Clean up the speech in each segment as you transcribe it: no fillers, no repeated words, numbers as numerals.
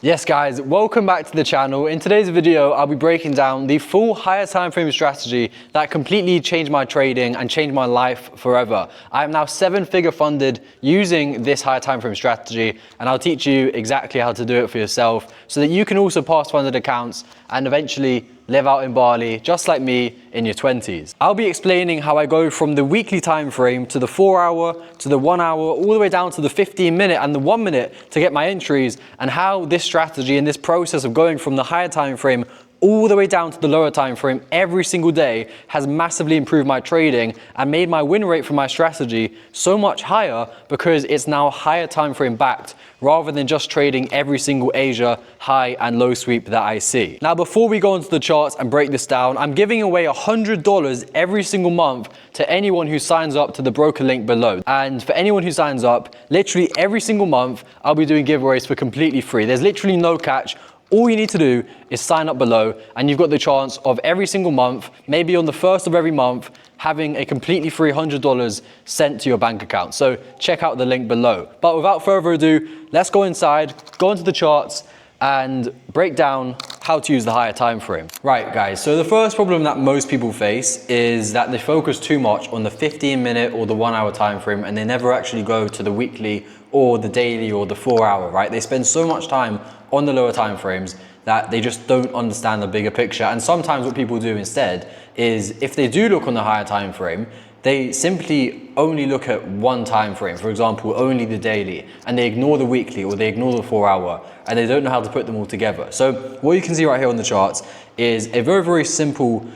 Yes guys, welcome back to the channel. In today's video, I'll be breaking down the full higher time frame strategy that completely changed my trading and changed my life forever. I am now 7-figure funded using this higher time frame strategy, and I'll teach you exactly how to do it for yourself so that you can also pass funded accounts and eventually live out in Bali just like me in your 20s. I'll be explaining how I go from the weekly time frame to the 4-hour, to the 1-hour, all the way down to the 15-minute and the 1-minute to get my entries, and how this strategy and this process of going from the higher time frame all the way down to the lower time frame every single day has massively improved my trading and made my win rate for my strategy so much higher because it's now higher time frame backed rather than just trading every single Asia high and low sweep that I see. Now, before we go into the charts and break this down, I'm giving away $100 every single month to anyone who signs up to the broker link below. And for anyone who signs up, literally every single month, I'll be doing giveaways for completely free. There's literally no catch. All you need to do is sign up below and you've got the chance of every single month, maybe on the first of every month, having a completely free $100 sent to your bank account. So check out the link below. But without further ado, let's go inside, go into the charts and break down how to use the higher time frame. Right guys, so the first problem that most people face is that they focus too much on the 15-minute or the 1-hour time frame and they never actually go to the weekly or the daily or the 4-hour, right? They spend so much time on the lower time frames that they just don't understand the bigger picture. And sometimes what people do instead is, if they do look on the higher time frame, they simply only look at one time frame, for example, only the daily, and they ignore the weekly or they ignore the 4-hour, and they don't know how to put them all together. So what you can see right here on the charts is a very, very simple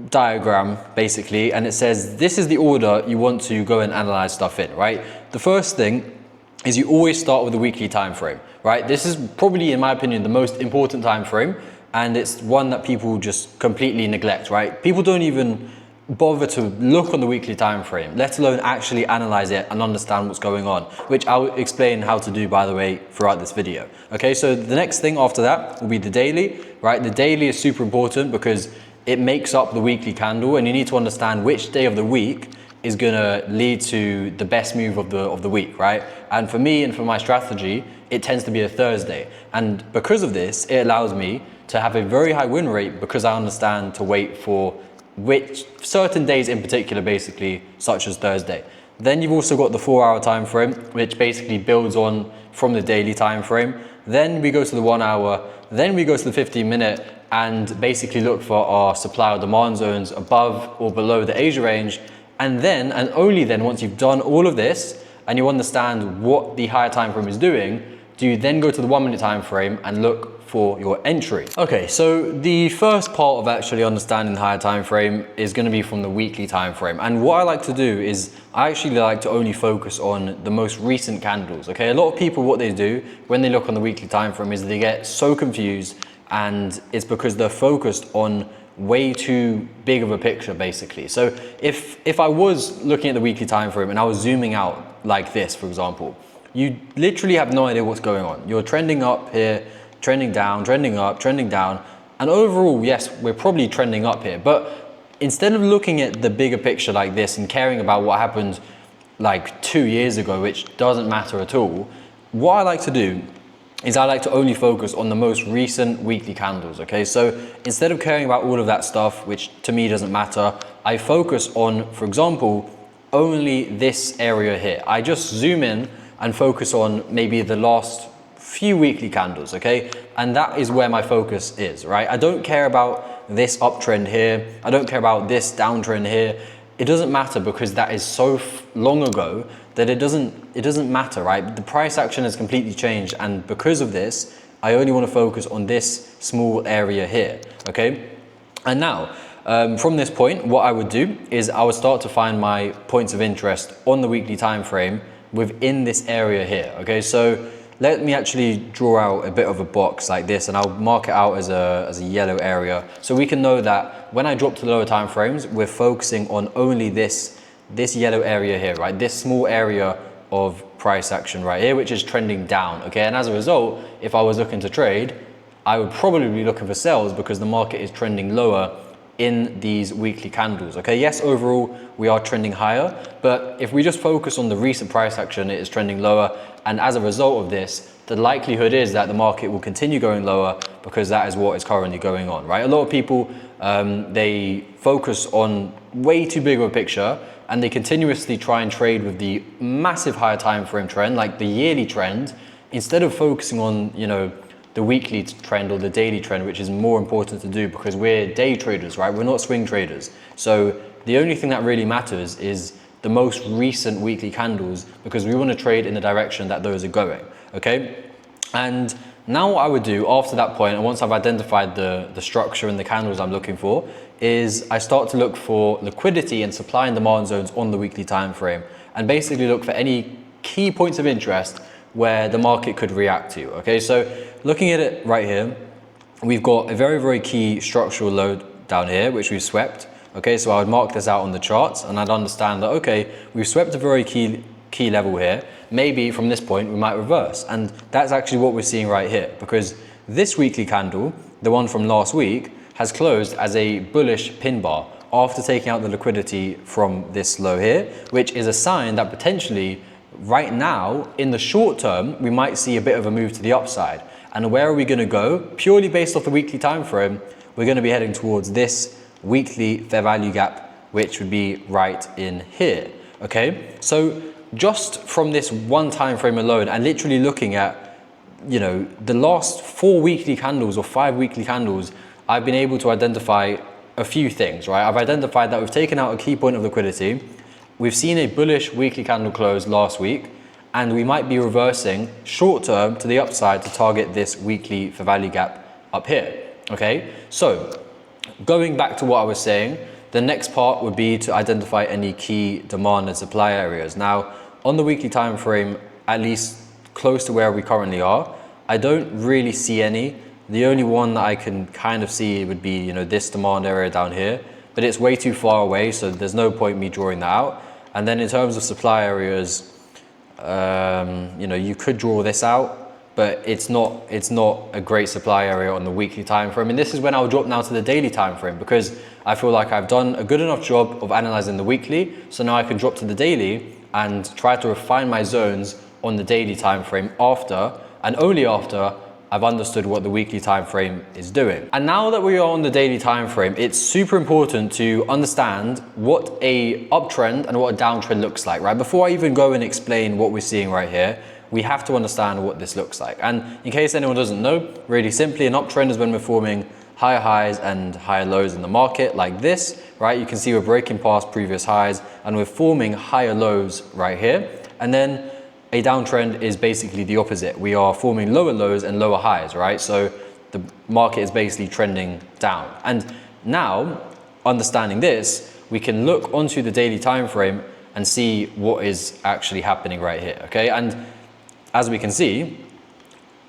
diagram basically, and it says this is the order you want to go and analyze stuff in, right? The first thing is you always start with the weekly time frame, right? This is probably, in my opinion, the most important time frame, and it's one that people just completely neglect, right? People don't even bother to look on the weekly time frame, let alone actually analyze it and understand what's going on, which I'll explain how to do, by the way, throughout this video. Okay, so the next thing after that will be the daily, right? The daily is super important because it makes up the weekly candle, and you need to understand which day of the week is gonna lead to the best move of the week, right? And for me and for my strategy, it tends to be a Thursday. And because of this, it allows me to have a very high win rate because I understand to wait for which certain days in particular, basically, such as Thursday. Then you've also got the 4-hour time frame, which basically builds on from the daily time frame. Then we go to the 1-hour, then we go to the 15-minute, and basically look for our supply or demand zones above or below the Asia range. And then, and only then, once you've done all of this and you understand what the higher time frame is doing, do you then go to the 1-minute time frame and look for your entry. Okay, so the first part of actually understanding the higher time frame is going to be from the weekly time frame. And what I like to do is I actually like to only focus on the most recent candles. Okay, a lot of people, what they do when they look on the weekly time frame is they get so confused, and it's because they're focused on way too big of a picture basically. So if I was looking at the weekly time frame and I was zooming out like this, for example, you literally have no idea what's going on. You're trending up here, trending down, trending up, trending down, and overall, yes, we're probably trending up here, but instead of looking at the bigger picture like this and caring about what happened like 2 years ago, which doesn't matter at all, what I like to do is I like to only focus on the most recent weekly candles, okay? So instead of caring about all of that stuff, which to me doesn't matter, I focus on, for example, only this area here. I just zoom in and focus on maybe the last few weekly candles, okay? And that is where my focus is, right? I don't care about this uptrend here. I don't care about this downtrend here. It doesn't matter because that is so long ago that it doesn't matter, right? The price action has completely changed, and because of this, I only want to focus on this small area here, okay? And now, from this point, what I would do is I would start to find my points of interest on the weekly time frame within this area here, okay? So let me actually draw out a bit of a box like this, and I'll mark it out as a yellow area, so we can know that when I drop to the lower time frames, we're focusing on only this yellow area here, right? This small area of price action right here, which is trending down, okay? And as a result, if I was looking to trade, I would probably be looking for sales because the market is trending lower in these weekly candles. Okay, yes, overall we are trending higher, but if we just focus on the recent price action, it is trending lower. And as a result of this, the likelihood is that the market will continue going lower because that is what is currently going on, right? A lot of people, they focus on way too big of a picture and they continuously try and trade with the massive higher time frame trend, like the yearly trend, instead of focusing on, you know, the weekly trend or the daily trend, which is more important to do because we're day traders, right? We're not swing traders. So the only thing that really matters is the most recent weekly candles because we want to trade in the direction that those are going, okay? And now what I would do after that point, and once I've identified the structure and the candles I'm looking for, is I start to look for liquidity and supply and demand zones on the weekly time frame and basically look for any key points of interest where the market could react to, okay? So looking at it right here, we've got a very, very key structural low down here, which we've swept, okay? So I would mark this out on the charts and I'd understand that, okay, we've swept a very key level here. Maybe from this point, we might reverse. And that's actually what we're seeing right here because this weekly candle, the one from last week, has closed as a bullish pin bar after taking out the liquidity from this low here, which is a sign that potentially right now, in the short term, we might see a bit of a move to the upside. And where are we going to go? Purely based off the weekly time frame, we're going to be heading towards this weekly fair value gap, which would be right in here. Okay, so just from this one time frame alone, and literally looking at, you know, the last 4 weekly candles or 5 weekly candles, I've been able to identify a few things, right? I've identified that we've taken out a key point of liquidity. We've seen a bullish weekly candle close last week, and we might be reversing short term to the upside to target this weekly fair value gap up here, okay? So going back to what I was saying, the next part would be to identify any key demand and supply areas. Now, on the weekly time frame, at least close to where we currently are, I don't really see any. The only one that I can kind of see would be, you know, this demand area down here, but it's way too far away, so there's no point me drawing that out. And then in terms of supply areas, you know, you could draw this out, but it's not a great supply area on the weekly time frame. And this is when I'll drop now to the daily time frame because I feel like I've done a good enough job of analyzing the weekly. So now I can drop to the daily and try to refine my zones on the daily time frame after, and only after, I've understood what the weekly time frame is doing. And now that we are on the daily time frame, it's super important to understand what a uptrend and what a downtrend looks like, right? Before I even go and explain what we're seeing right here, we have to understand what this looks like. And in case anyone doesn't know, really simply, an uptrend is when we're forming higher highs and higher lows in the market like this, right? You can see we're breaking past previous highs and we're forming higher lows right here. And then a downtrend is basically the opposite. We are forming lower lows and lower highs, right? So the market is basically trending down. And now, understanding this, we can look onto the daily time frame and see what is actually happening right here, okay? And as we can see,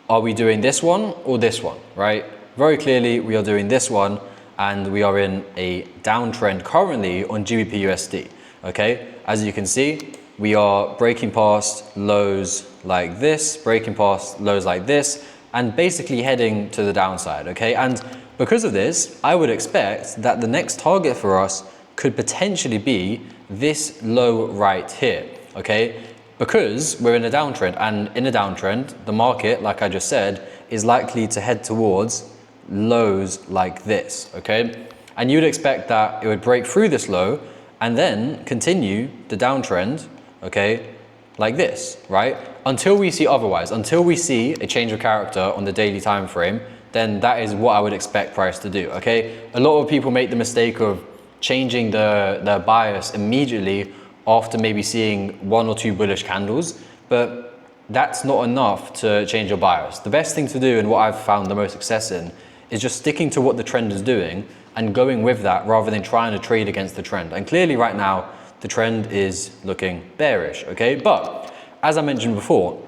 are we doing this one or this one, right? Very clearly, we are doing this one, and we are in a downtrend currently on GBP USD, okay? As you can see, we are breaking past lows like this, breaking past lows like this, and basically heading to the downside, okay? And because of this, I would expect that the next target for us could potentially be this low right here, okay? Because we're in a downtrend, and in a downtrend, the market, like I just said, is likely to head towards lows like this, okay? And you'd expect that it would break through this low and then continue the downtrend, okay, like this, right? Until we see otherwise, until we see a change of character on the daily time frame, then that is what I would expect price to do, okay? A lot of people make the mistake of changing their bias immediately after maybe seeing 1 or 2 bullish candles, but that's not enough to change your bias. The best thing to do, and what I've found the most success in, is just sticking to what the trend is doing and going with that rather than trying to trade against the trend. And clearly right now, the trend is looking bearish, okay? But as I mentioned before,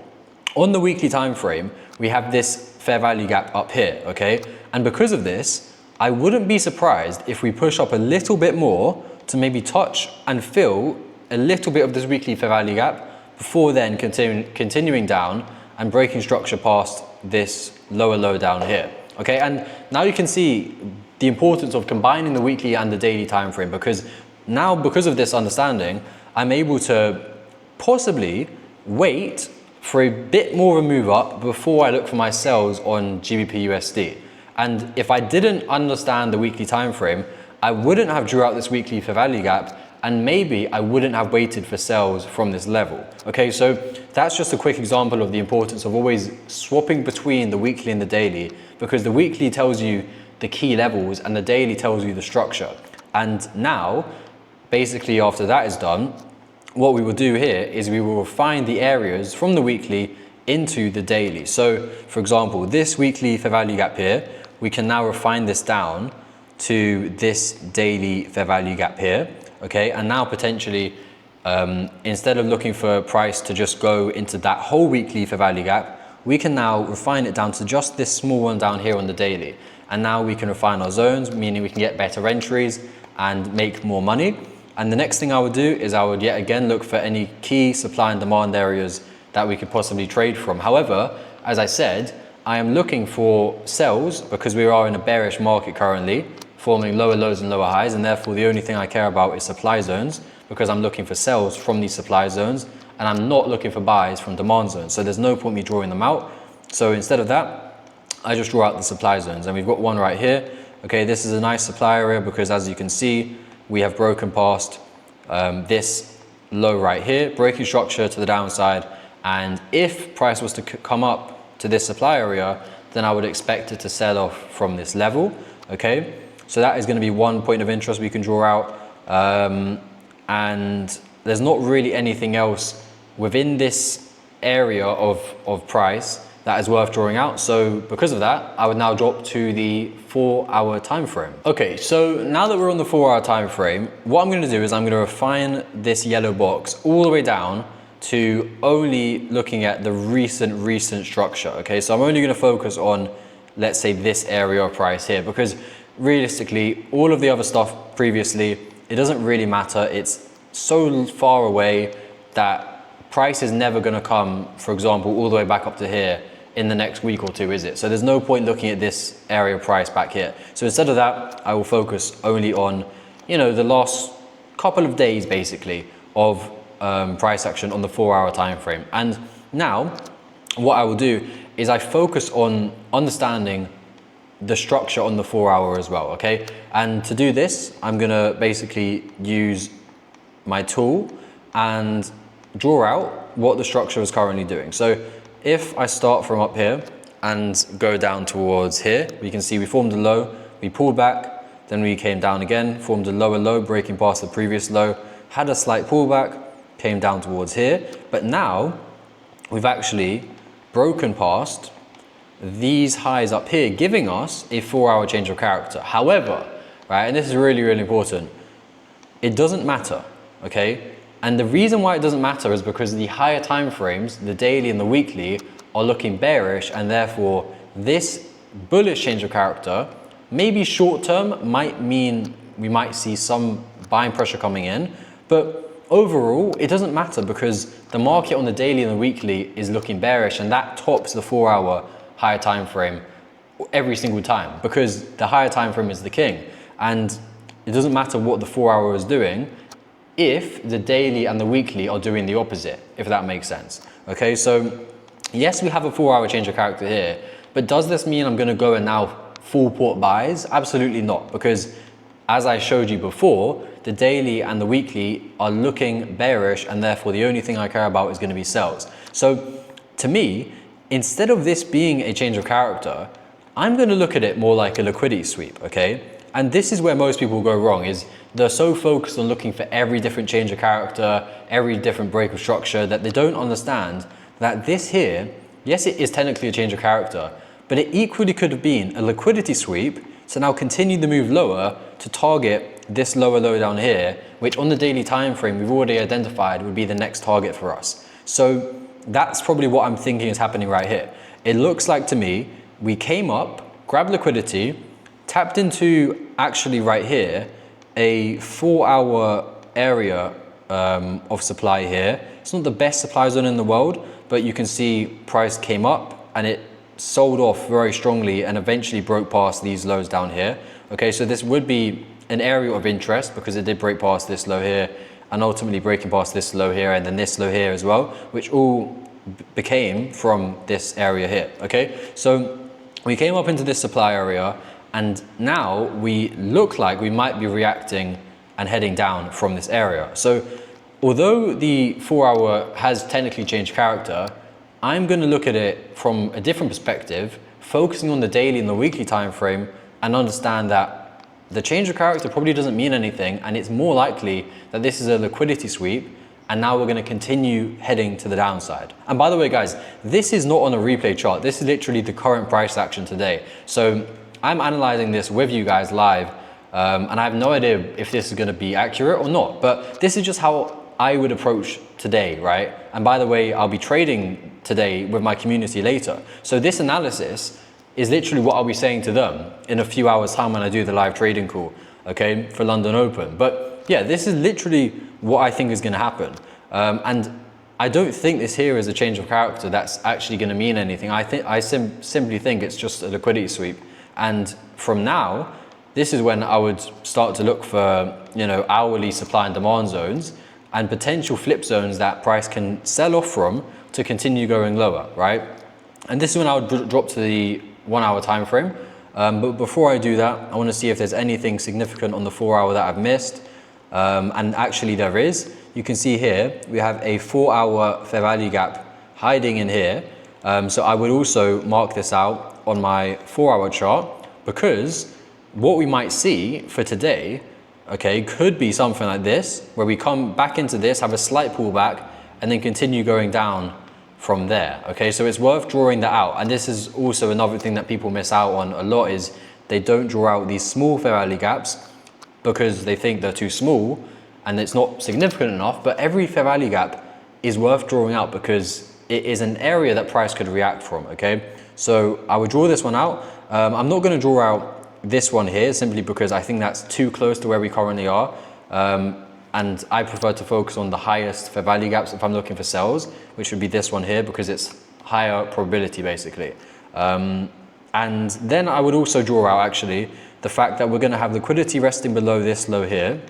on the weekly time frame, we have this fair value gap up here, okay? And because of this, I wouldn't be surprised if we push up a little bit more to maybe touch and fill a little bit of this weekly fair value gap before then continuing down and breaking structure past this lower low down here, okay? And now you can see the importance of combining the weekly and the daily time frame, because now, because of this understanding, I'm able to possibly wait for a bit more of a move up before I look for my sells on GBP USD. And if I didn't understand the weekly time frame, I wouldn't have drew out this weekly fair value gap, and maybe I wouldn't have waited for sells from this level. Okay, so that's just a quick example of the importance of always swapping between the weekly and the daily, because the weekly tells you the key levels and the daily tells you the structure. And now, basically after that is done, what we will do here is we will refine the areas from the weekly into the daily. So for example, this weekly fair value gap here, we can now refine this down to this daily fair value gap here. Okay, and now potentially, instead of looking for a price to just go into that whole weekly fair value gap, we can now refine it down to just this small one down here on the daily. And now we can refine our zones, meaning we can get better entries and make more money. And the next thing I would do is I would yet again look for any key supply and demand areas that we could possibly trade from. However, as I said, I am looking for sells because we are in a bearish market currently, forming lower lows and lower highs, and therefore the only thing I care about is supply zones, because I'm looking for sells from these supply zones and I'm not looking for buys from demand zones. So there's no point me drawing them out. So instead of that, I just draw out the supply zones, and we've got one right here. Okay, this is a nice supply area because, as you can see, we have broken past this low right here, breaking structure to the downside. And if price was to come up to this supply area, then I would expect it to sell off from this level. Okay, so that is going to be one point of interest we can draw out. And there's not really anything else within this area of price that is worth drawing out. So because of that, I would now drop to the 4-hour time frame. Okay, so now that we're on the 4-hour time frame, what I'm going to do is I'm going to refine this yellow box all the way down to only looking at the recent structure. Okay, so I'm only going to focus on, let's say, this area of price here, because realistically, all of the other stuff previously, it doesn't really matter. It's so far away that price is never going to come, for example, all the way back up to here in the next week or two, is it? So there's no point looking at this area of price back here. So instead of that, I will focus only on, you know, the last couple of days basically of price action on the 4-hour time frame. And now what I will do is I focus on understanding the structure on the 4-hour as well. Okay, and to do this, I'm gonna basically use my tool and draw out what the structure is currently doing. So if I start from up here and go down towards here, we can see we formed a low, we pulled back, then we came down again, formed a lower low, breaking past the previous low, had a slight pullback, came down towards here, but now we've actually broken past these highs up here, giving us a 4-hour change of character. However, right, and this is really, really important, it doesn't matter, okay? And the reason why it doesn't matter is because the higher time frames, the daily and the weekly, are looking bearish, and therefore this bullish change of character, maybe short term, might mean we might see some buying pressure coming in, but overall, it doesn't matter because the market on the daily and the weekly is looking bearish, and that tops the 4-hour higher time frame every single time, because the higher time frame is the king. And it doesn't matter what the 4-hour is doing if the daily and the weekly are doing the opposite, if that makes sense. Okay, so yes, we have a 4-hour change of character here, but does this mean I'm going to go and now full port buys? Absolutely not, because as I showed you before, the daily and the weekly are looking bearish, and therefore the only thing I care about is going to be sells. So to me, instead of this being a change of character, I'm going to look at it more like a liquidity sweep, okay? And this is where most people go wrong, is they're so focused on looking for every different change of character, every different break of structure, that they don't understand that this here, yes, it is technically a change of character, but it equally could have been a liquidity sweep to now continue the move lower to target this lower low down here, which on the daily time frame we've already identified would be the next target for us. So that's probably what I'm thinking is happening right here. It looks like to me, we came up, grabbed liquidity, tapped into actually right here, a 4-hour area of supply here. It's not the best supply zone in the world, but you can see price came up and it sold off very strongly and eventually broke past these lows down here. Okay, so this would be an area of interest because it did break past this low here and ultimately breaking past this low here and then this low here as well, which all became from this area here. Okay, so we came up into this supply area and now we look like we might be reacting and heading down from this area. So although the 4-hour has technically changed character, I'm going to look at it from a different perspective, focusing on the daily and the weekly time frame, and understand that the change of character probably doesn't mean anything, and it's more likely that this is a liquidity sweep, and now we're going to continue heading to the downside. And by the way, guys, this is not on a replay chart. This is literally the current price action today. So I'm analyzing this with you guys live, and I have no idea if this is going to be accurate or not, but this is just how I would approach today, right? And by the way, I'll be trading today with my community later. So this analysis is literally what I'll be saying to them in a few hours time when I do the live trading call, okay, for London Open. But yeah, this is literally what I think is going to happen. And I don't think this here is a change of character that's actually going to mean anything. I simply think it's just a liquidity sweep. And from now, this is when I would start to look for, hourly supply and demand zones and potential flip zones that price can sell off from to continue going lower, right? And this is when I would drop to the 1-hour time frame. But before I do that, I want to see if there's anything significant on the 4-hour that I've missed. And actually there is. You can see here, we have a 4-hour fair value gap hiding in here. So I would also mark this out on my 4-hour chart, because what we might see for today, okay, could be something like this, where we come back into this, have a slight pullback, and then continue going down from there. Okay, so it's worth drawing that out. And this is also another thing that people miss out on a lot, is they don't draw out these small fair value gaps because they think they're too small and it's not significant enough. But every fair value gap is worth drawing out because it is an area that price could react from. Okay, so I would draw this one out. I'm not going to draw out this one here simply because I think that's too close to where we currently are. And I prefer to focus on the highest fair value gaps if I'm looking for sells, which would be this one here because it's higher probability basically. And then I would also draw out actually the fact that we're going to have liquidity resting below this low here,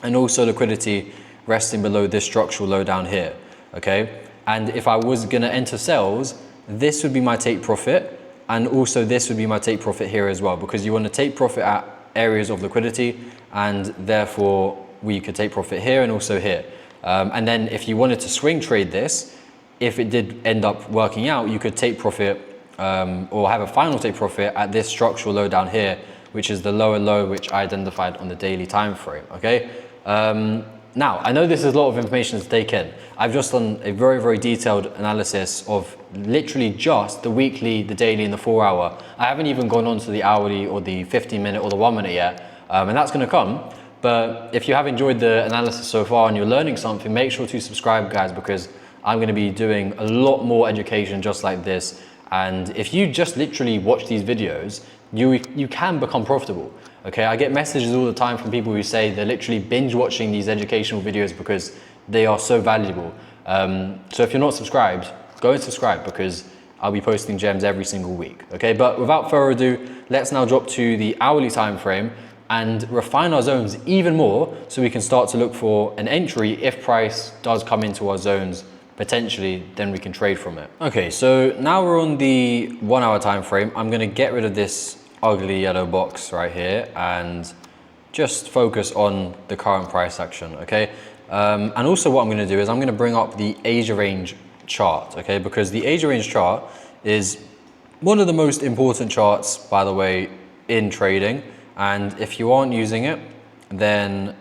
and also liquidity resting below this structural low down here. Okay, and if I was going to enter sells, this would be my take profit, and also this would be my take profit here as well, because you want to take profit at areas of liquidity, and therefore we could take profit here and also here. And then if you wanted to swing trade this, if it did end up working out, you could take profit or have a final take profit at this structural low down here, which is the lower low which I identified on the daily time frame. Okay. Now, I know this is a lot of information to take in. I've just done a very, very detailed analysis of literally just the weekly, the daily, and the 4-hour. I haven't even gone on to the hourly or the 15-minute or the 1-minute yet, and that's going to come. But if you have enjoyed the analysis so far and you're learning something, make sure to subscribe, guys, because I'm going to be doing a lot more education just like this. And if you just literally watch these videos, you can become profitable. Okay, I get messages all the time from people who say they're literally binge watching these educational videos because they are so valuable. So if you're not subscribed, go and subscribe, because I'll be posting gems every single week. Okay, but without further ado, let's now drop to the hourly time frame and refine our zones even more so we can start to look for an entry if price does come into our zones potentially, then we can trade from it. Okay, so now we're on the 1-hour time frame. I'm going to get rid of this ugly yellow box right here and just focus on the current price action. Okay, and also what I'm going to do is I'm going to bring up the Asia range chart. Okay, because the Asia range chart is one of the most important charts, by the way, in trading. And if you aren't using it, then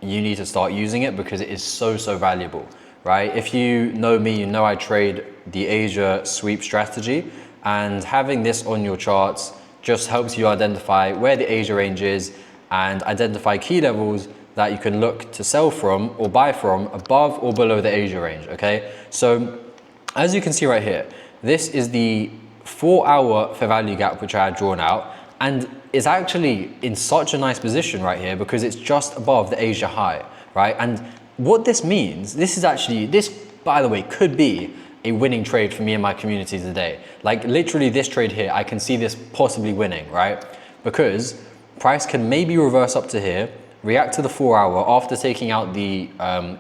you need to start using it because it is so valuable, right? If you know me, you know I trade the Asia sweep strategy, and having this on your charts just helps you identify where the Asia range is and identify key levels that you can look to sell from or buy from above or below the Asia range. Okay, so as you can see right here, this is the 4-hour fair value gap which I had drawn out, and it's actually in such a nice position right here because it's just above the Asia high, right? And what this means, this, by the way, could be a winning trade for me and my community today. Like literally this trade here, I can see this possibly winning, right? Because price can maybe reverse up to here, react to the 4 hour after taking out the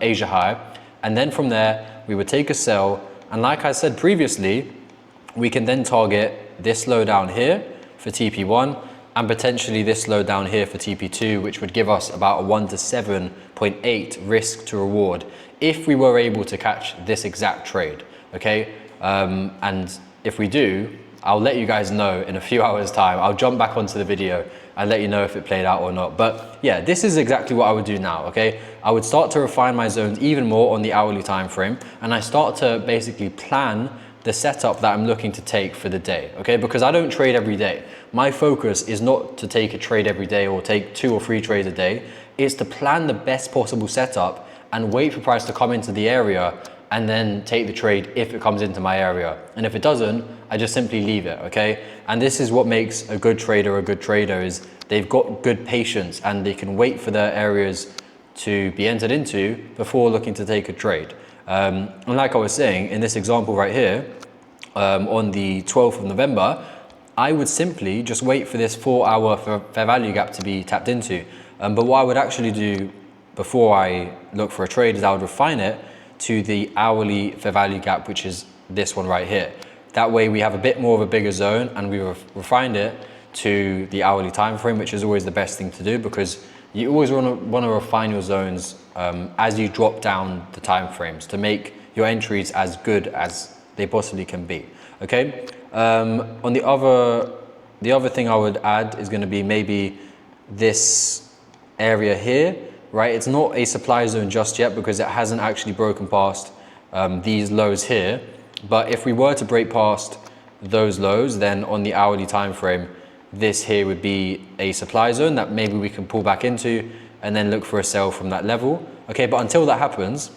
Asia high, and then from there we would take a sell, and like I said previously, we can then target this low down here for TP1 and potentially this low down here for TP2, which would give us about a 1 to 7.8 risk to reward if we were able to catch this exact trade, okay? And if we do, I'll let you guys know in a few hours time. I'll jump back onto the video and let you know if it played out or not. But yeah, this is exactly what I would do now, okay? I would start to refine my zones even more on the hourly time frame, and I start to basically plan the setup that I'm looking to take for the day, okay? Because I don't trade every day. My focus is not to take a trade every day or take 2 or 3 trades a day. It's to plan the best possible setup and wait for price to come into the area and then take the trade if it comes into my area. And if it doesn't, I just simply leave it, okay? And this is what makes a good trader a good trader, is they've got good patience and they can wait for their areas to be entered into before looking to take a trade. And like I was saying, in this example right here, on the 12th of November, I would simply just wait for this 4 hour fair value gap to be tapped into. But what I would actually do before I look for a trade is I would refine it to the hourly fair value gap, which is this one right here. That way we have a bit more of a bigger zone, and we refined it to the hourly time frame, which is always the best thing to do, because you always want to refine your zones as you drop down the time frames to make your entries as good as they possibly can be, okay? On the other thing I would add is going to be maybe this area here, right? It's not a supply zone just yet because it hasn't actually broken past these lows here. But if we were to break past those lows, then on the hourly time frame, this here would be a supply zone that maybe we can pull back into and then look for a sell from that level. Okay, but until that happens,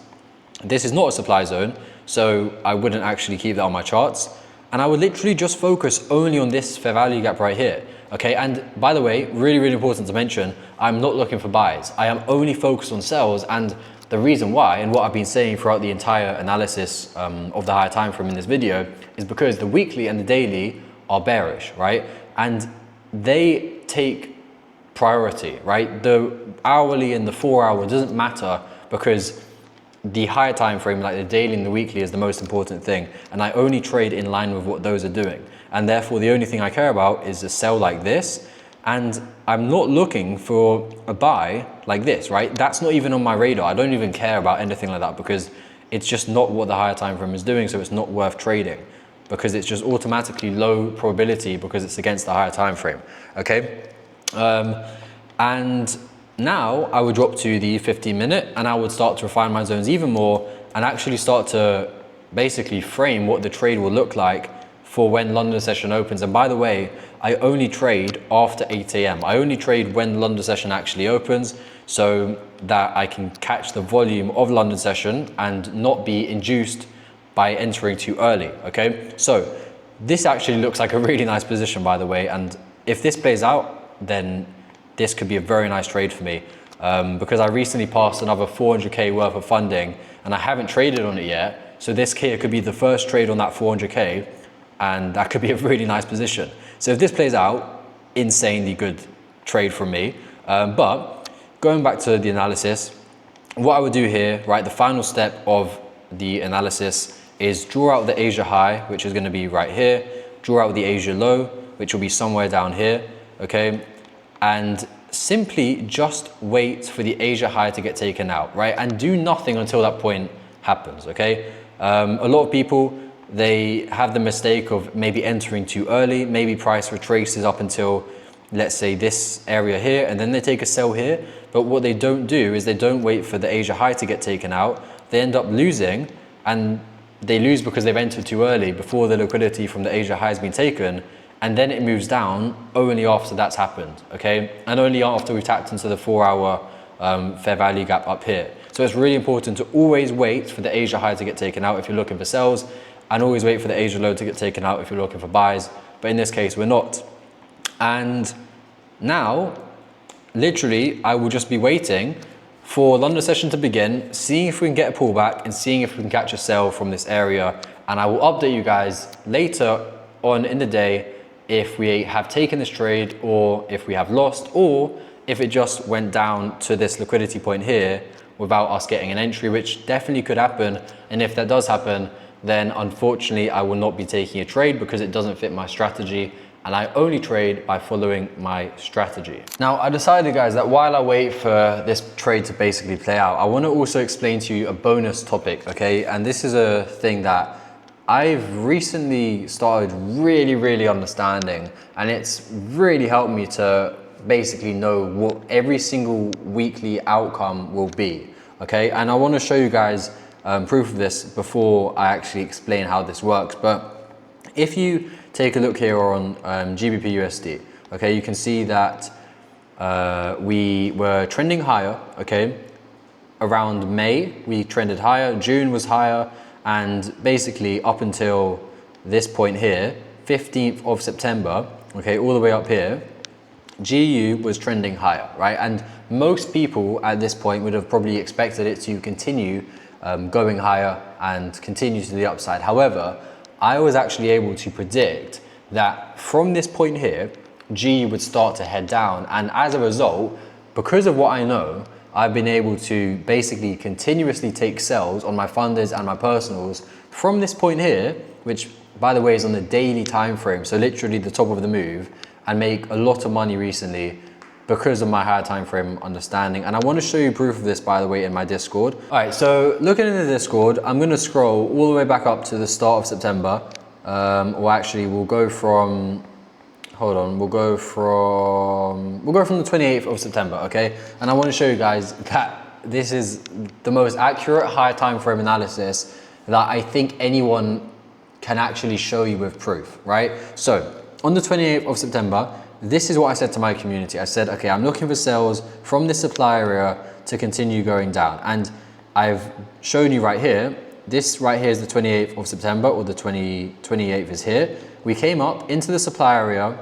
this is not a supply zone, so I wouldn't actually keep that on my charts. And I would literally just focus only on this fair value gap right here. Okay, and by the way, really, really important to mention, I'm not looking for buys. I am only focused on sells, and the reason why, and what I've been saying throughout the entire analysis of the higher time frame in this video, is because the weekly and the daily are bearish, right? And they take priority, right? The hourly and the 4 hour doesn't matter, because the higher time frame, like the daily and the weekly, is the most important thing, and I only trade in line with what those are doing, and therefore the only thing I care about is a sell like this, and I'm not looking for a buy like this, right? That's not even on my radar. I don't even care about anything like that, because it's just not what the higher time frame is doing, so it's not worth trading, because it's just automatically low probability because it's against the higher time frame, okay? And now I would drop to the 15-minute and I would start to refine my zones even more and actually start to basically frame what the trade will look like for when London session opens. And by the way, I only trade after 8 AM. I only trade when London session actually opens, so that I can catch the volume of London session and not be induced by entering too early, okay? So this actually looks like a really nice position, by the way, and if this plays out, then this could be a very nice trade for me, because I recently passed another 400K worth of funding and I haven't traded on it yet. So this here could be the first trade on that 400K, and that could be a really nice position. So if this plays out, insanely good trade from me. But going back to the analysis, what I would do here, right, the final step of the analysis is draw out the Asia high, which is going to be right here, draw out the Asia low, which will be somewhere down here, okay? And simply just wait for the Asia high to get taken out, right? And do nothing until that point happens, okay? A lot of people, they have the mistake of maybe entering too early. Maybe price retraces up until, let's say, this area here, and then they take a sell here. But what they don't do is they don't wait for the Asia high to get taken out. They end up losing, and they lose because they've entered too early before the liquidity from the Asia high has been taken. And then it moves down only after that's happened, okay? And only after we've tapped into the 4 hour fair value gap up here. So it's really important to always wait for the Asia high to get taken out if you're looking for sells, and always wait for the Asia low to get taken out if you're looking for buys. But in this case, we're not. And now, literally, I will just be waiting for London session to begin, seeing if we can get a pullback and seeing if we can catch a sell from this area and I will update you guys later on in the day if we have taken this trade, or if we have lost, or if it just went down to this liquidity point here without us getting an entry, which definitely could happen. And if that does happen, then unfortunately I will not be taking a trade because it doesn't fit my strategy, and I only trade by following my strategy. Now, I decided, guys, that while I wait for this trade to basically play out, I want to also explain to you a bonus topic, okay? And this is a thing that I've recently started really understanding, and it's really helped me to basically know what every single weekly outcome will be, okay? And I want to show you guys proof of this before I actually explain how this works. But if you take a look here on GBP USD, okay, you can see that we were trending higher, okay? Around May, we trended higher, June was higher, and basically up until this point here, 15th of September, okay, all the way up here, GU was trending higher, right? And most people at this point would have probably expected it to continue going higher and continue to the upside. However, I was actually able to predict that from this point here, GU would start to head down. And as a result, because of what I know, I've been able to basically continuously take sells on my funders and my personals from this point here, which by the way is on the daily time frame, so literally the top of the move, and make a lot of money recently because of my higher time frame understanding. And I want to show you proof of this, by the way, in my Discord. All right, so looking in the Discord, I'm going to scroll all the way back up to the start of September. Or actually we'll go from, hold on, we'll go from the 28th of September, okay? And I want to show you guys that this is the most accurate higher time frame analysis that I think anyone can actually show you with proof, right? So on the 28th of September, this is what I said to my community. I said, okay, I'm looking for sales from this supply area to continue going down. And I've shown you right here, this right here is the 28th of September, or the 28th is here. We came up into the supply area,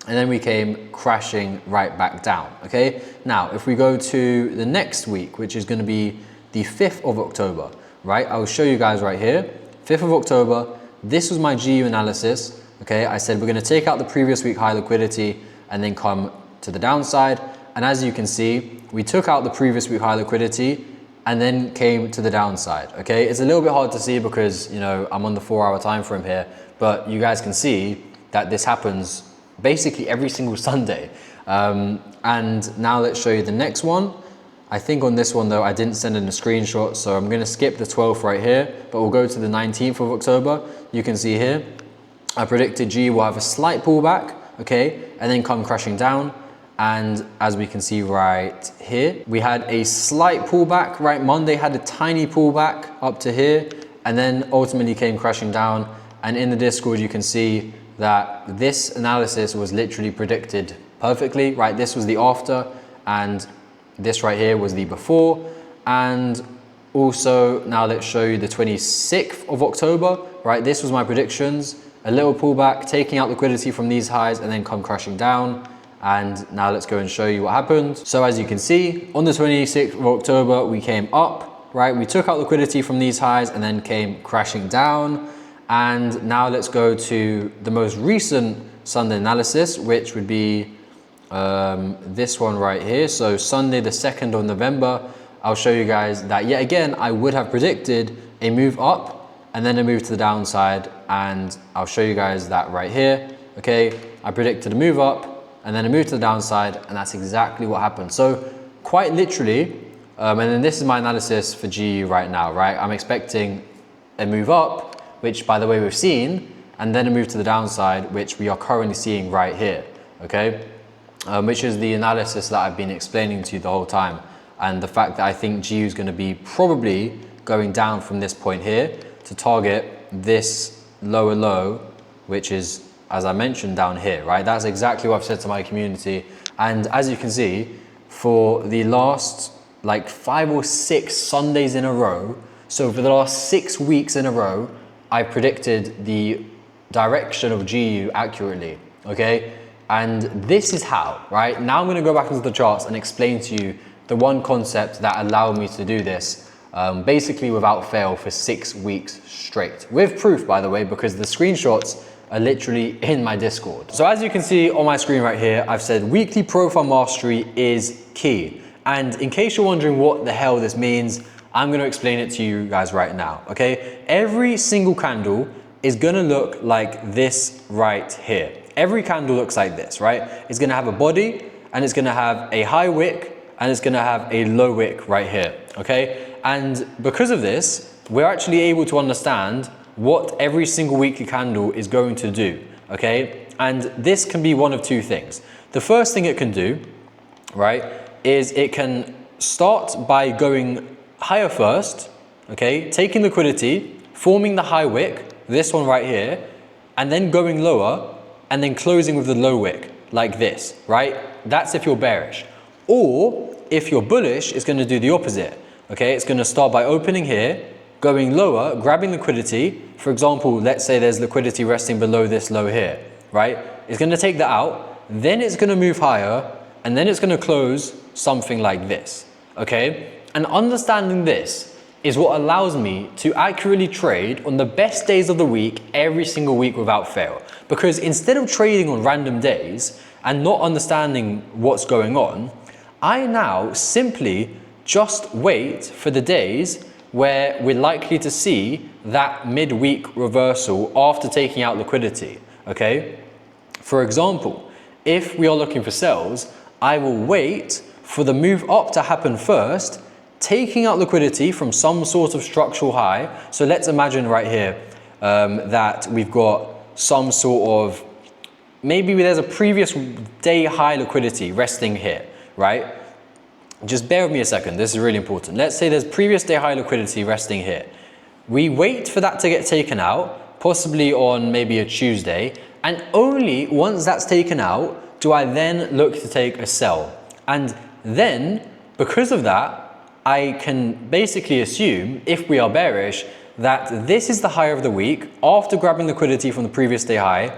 and then we came crashing right back down, okay? Now, if we go to the next week, which is gonna be the 5th of October, right? I'll show you guys right here, 5th of October, this was my GU analysis, okay? I said we're gonna take out the previous week high liquidity and then come to the downside. And as you can see, we took out the previous week high liquidity and then came to the downside, okay? It's a little bit hard to see because, you know, I'm on the 4-hour time frame here, but you guys can see that this happens basically every single Sunday. And now let's show you the next one. I think on this one though, I didn't send in a screenshot, so I'm gonna skip the 12th right here, but we'll go to the 19th of October. You can see here, I predicted G will have a slight pullback, okay? And then come crashing down. And as we can see right here, we had a slight pullback, right? Monday had a tiny pullback up to here, and then ultimately came crashing down. And in the Discord, you can see that this analysis was literally predicted perfectly, right? This was the after, and this right here was the before. And also, now let's show you the 26th of October, right? This was my predictions, a little pullback, taking out liquidity from these highs and then come crashing down. And now let's go and show you what happened. So as you can see, on the 26th of October, we came up, right? We took out liquidity from these highs and then came crashing down. And now let's go to the most recent Sunday analysis, which would be this one right here. So Sunday, the 2nd of November, I'll show you guys that yet again, I would have predicted a move up and then a move to the downside. And I'll show you guys that right here. Okay, I predicted a move up and then a move to the downside, and that's exactly what happened. So quite literally, and then this is my analysis for GU right now, right? I'm expecting a move up, which by the way we've seen, and then a move to the downside, which we are currently seeing right here, okay? Which is the analysis that I've been explaining to you the whole time. And the fact that I think GU is gonna be probably going down from this point here to target this lower low, which is, as I mentioned, down here, right? That's exactly what I've said to my community. And as you can see, for the last like 5 or 6 Sundays in a row, so for the last 6 weeks in a row, I predicted the direction of GU accurately, okay? And this is how, right? Now I'm gonna go back into the charts and explain to you the one concept that allowed me to do this basically without fail for 6 weeks straight. With proof, by the way, because the screenshots are literally in my Discord. So as you can see on my screen right here, I've said weekly profile mastery is key. And in case you're wondering what the hell this means, I'm gonna explain it to you guys right now, okay? Every single candle is gonna look like this right here. Every candle looks like this, right? It's gonna have a body, and it's gonna have a high wick, and it's gonna have a low wick right here, okay? And because of this, we're actually able to understand what every single weekly candle is going to do, okay? And this can be one of two things. The first thing it can do, right, is it can start by going higher first, okay? Taking liquidity, forming the high wick, this one right here, and then going lower, and then closing with the low wick, like this, right? That's if you're bearish. Or if you're bullish, it's gonna do the opposite, okay? It's gonna start by opening here, going lower, grabbing liquidity. For example, let's say there's liquidity resting below this low here, right? It's gonna take that out, then it's gonna move higher, and then it's gonna close something like this, okay? And understanding this is what allows me to accurately trade on the best days of the week, every single week without fail. Because instead of trading on random days and not understanding what's going on, I now simply just wait for the days where we're likely to see that midweek reversal after taking out liquidity, okay? For example, if we are looking for sells, I will wait for the move up to happen first, taking out liquidity from some sort of structural high. So let's imagine right here that we've got some sort of, maybe there's a previous day high liquidity resting here, right? Just bear with me a second, this is really important. Let's say there's previous day high liquidity resting here. We wait for that to get taken out, possibly on maybe a Tuesday, and only once that's taken out do I then look to take a sell. And then, because of that, I can basically assume, if we are bearish, that this is the high of the week after grabbing liquidity from the previous day high,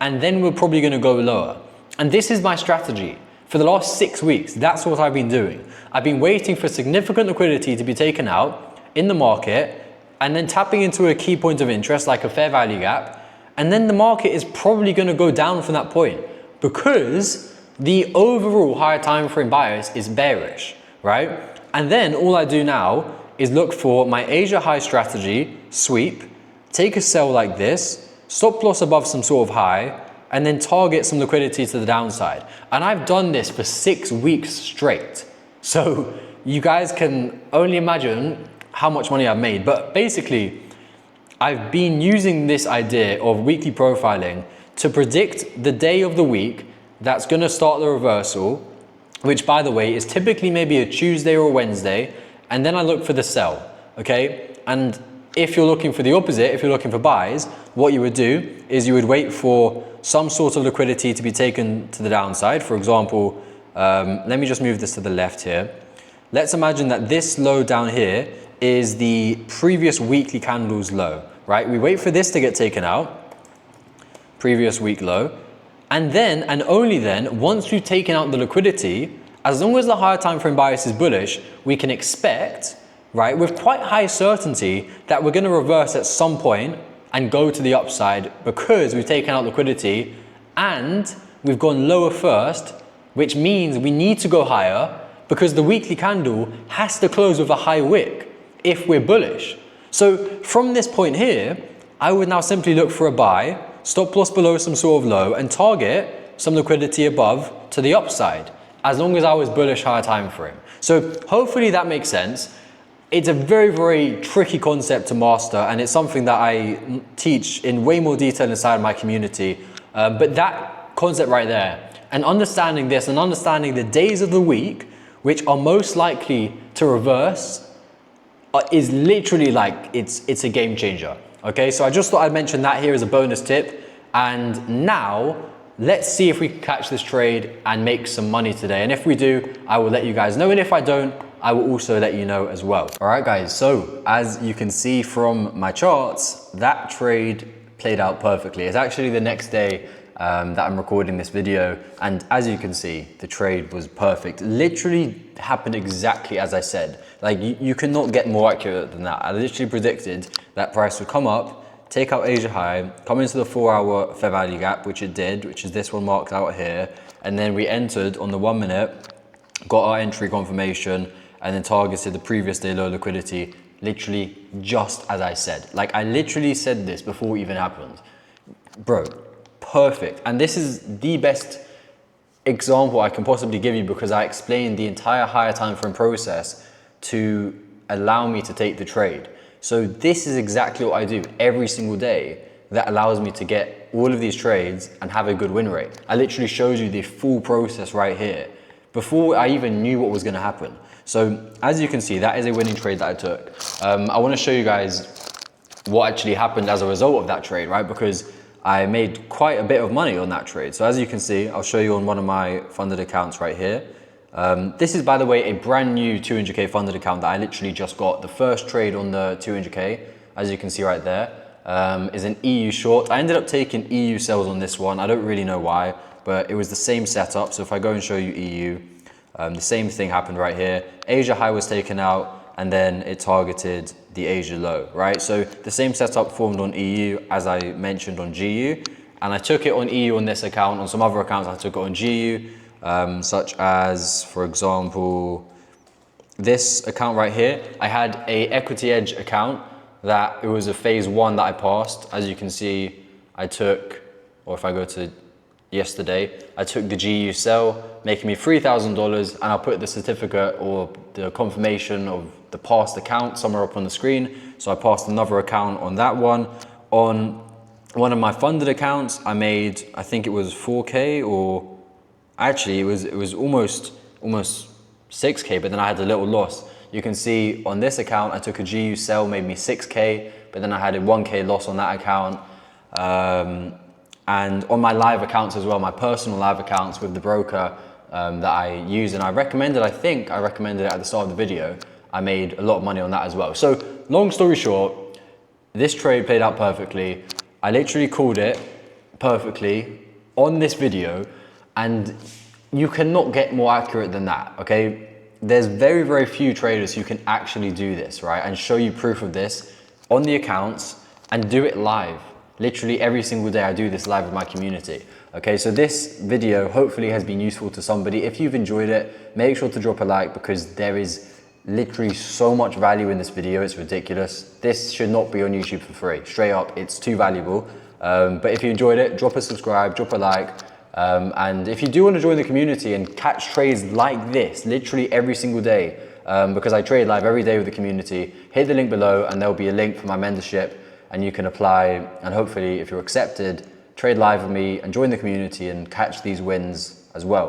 and then we're probably gonna go lower. And this is my strategy. For the last 6 weeks, that's what I've been doing. I've been waiting for significant liquidity to be taken out in the market, and then tapping into a key point of interest like a fair value gap, and then the market is probably gonna go down from that point because the overall higher time frame bias is bearish, right? And then all I do now is look for my Asia high strategy, sweep, take a sell like this, stop loss above some sort of high, and then target some liquidity to the downside. And I've done this for 6 weeks straight. So you guys can only imagine how much money I've made. But basically, I've been using this idea of weekly profiling to predict the day of the week that's gonna start the reversal, which by the way is typically maybe a Tuesday or a Wednesday, and then I look for the sell, okay? And if you're looking for the opposite, if you're looking for buys, what you would do is you would wait for some sort of liquidity to be taken to the downside. For example, let me just move this to the left here. Let's imagine that this low down here is the previous weekly candle's low, right? We wait for this to get taken out, previous week low, and then, and only then, once we've taken out the liquidity, as long as the higher time frame bias is bullish, we can expect, right, with quite high certainty that we're gonna reverse at some point and go to the upside because we've taken out liquidity and we've gone lower first, which means we need to go higher because the weekly candle has to close with a high wick if we're bullish. So from this point here, I would now simply look for a buy, stop loss below some sort of low, and target some liquidity above to the upside, as long as I was bullish higher time frame. So hopefully that makes sense. It's a very, very tricky concept to master, and it's something that I teach in way more detail inside my community. But that concept right there, and understanding this and understanding the days of the week which are most likely to reverse is literally like, it's a game changer. Okay, so I just thought I'd mention that here as a bonus tip. And now let's see if we can catch this trade and make some money today. And if we do, I will let you guys know. And if I don't, I will also let you know as well. All right, guys, so as you can see from my charts, that trade played out perfectly. It's actually the next day that I'm recording this video. And as you can see, the trade was perfect. Literally happened exactly as I said. Like you cannot get more accurate than that. I literally predicted that price would come up, take out Asia high, come into the 4-hour fair value gap, which it did, which is this one marked out here. And then we entered on the 1 minute, got our entry confirmation, and then targeted the previous day low liquidity, literally just as I said. Like I literally said this before it even happened. Bro, perfect. And this is the best example I can possibly give you because I explained the entire higher time frame process to allow me to take the trade. So this is exactly what I do every single day that allows me to get all of these trades and have a good win rate. I literally showed you the full process right here before I even knew what was going to happen. So as you can see, that is a winning trade that I took. I want to show you guys what actually happened as a result of that trade, right? Because I made quite a bit of money on that trade. So as you can see, I'll show you on one of my funded accounts right here. This is, by the way, a brand new 200K funded account that I literally just got. The first trade on the 200K, as you can see right there, is an EU short. I ended up taking EU sells on this one. I don't really know why, but it was the same setup. So if I go and show you EU, the same thing happened right here. Asia high was taken out and then it targeted the Asia low, right? So the same setup formed on EU as I mentioned on GU, and I took it on EU on this account. On some other accounts I took it on GU, such as, for example, this account right here. I had a equity edge account that it was a phase 1 that I passed. As you can see, I took, or if I go to yesterday, I took the GU sell, making me $3,000, and I'll put the certificate or the confirmation of the past account somewhere up on the screen. So I passed another account on that one. On one of my funded accounts, I made, I think it was 4K, or actually it was almost 6K, but then I had a little loss. You can see on this account, I took a GU sell, made me 6K, but then I had a 1K loss on that account. And on my live accounts as well, my personal live accounts with the broker that I use, and I think I recommended it at the start of the video, I made a lot of money on that as well. So long story short, this trade played out perfectly. I literally called it perfectly on this video, and you cannot get more accurate than that, okay? There's very, very few traders who can actually do this, right? And show you proof of this on the accounts and do it live. Literally every single day I do this live with my community. Okay, so this video hopefully has been useful to somebody. If you've enjoyed it, make sure to drop a like because there is literally so much value in this video, it's ridiculous. This should not be on YouTube for free. Straight up, it's too valuable. But if you enjoyed it, drop a subscribe, drop a like. And if you do want to join the community and catch trades like this, literally every single day, because I trade live every day with the community, hit the link below and there'll be a link for my mentorship. And you can apply, and hopefully if you're accepted, trade live with me and join the community and catch these wins as well.